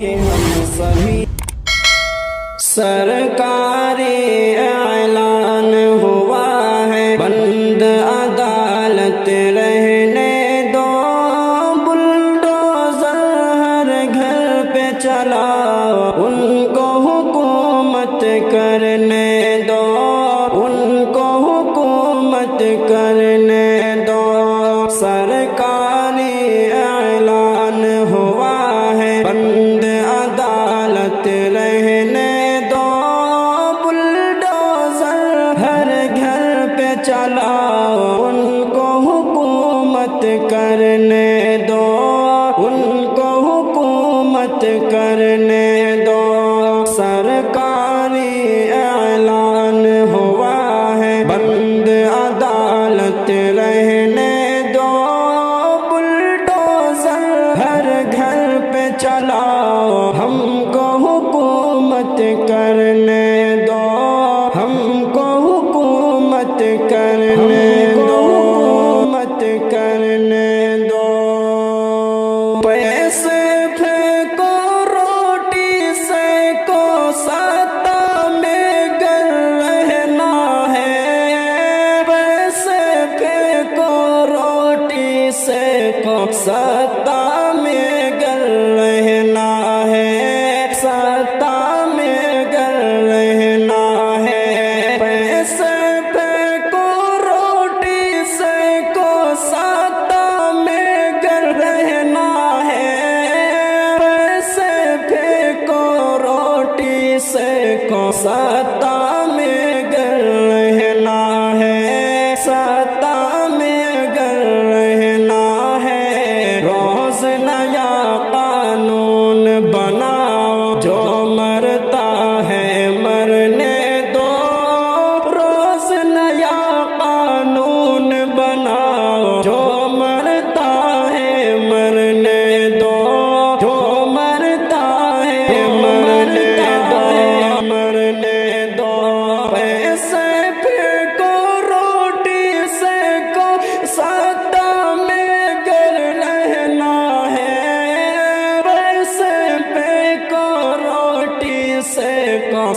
ہم سبھی سرکاری اعلان ہوا ہے، بند عدالت رہنے دو، بلڈوزر ہر گھر پہ چلا، ان کو حکومت کرنے دو، ان کو حکومت کرنے دو۔ سرکاری اعلان ہوا ہے، بند عدالت رہنے دو، بلڈوزر ہر گھر پہ چلا، ان کو حکومت کرنے دو، ان کو حکومت کرنے دو۔ سرکاری اعلان ہوا ہے، بند عدالت رہنے دو، بلڈوزر ہر گھر پہ چلا، ہم کو حکومت کرنے دو، ہم کو حکومت کرنے دو، حکومت کرنے دو۔ پیسے پھینکو روٹی سینکو، سطح میں گر رہنا ہے، پیسے پھینکو روٹی سینکو، سطح میں گر رہنا ہے، سطح میں گر رہنا ہے۔ پیسے پھینکو روٹی سینکو، سطح میں گر رہنا ہے، پیسے پھینکو روٹی سینکو، سطح میں گر رہنا ہے، سطح میں گر رہنا ہے۔ روز نیا قانون بناؤ، جو مرتا ہے مرنے دو، روز نیا قانون بناؤ، جو مرتا ہے مرنے دو، جو مرتا ہے مرنے دو، مرنے دو۔ پیسے پھینکو روٹی سینکو، سطح میں گر رہنا ہے، پیسے پھینکو روٹی سینکو،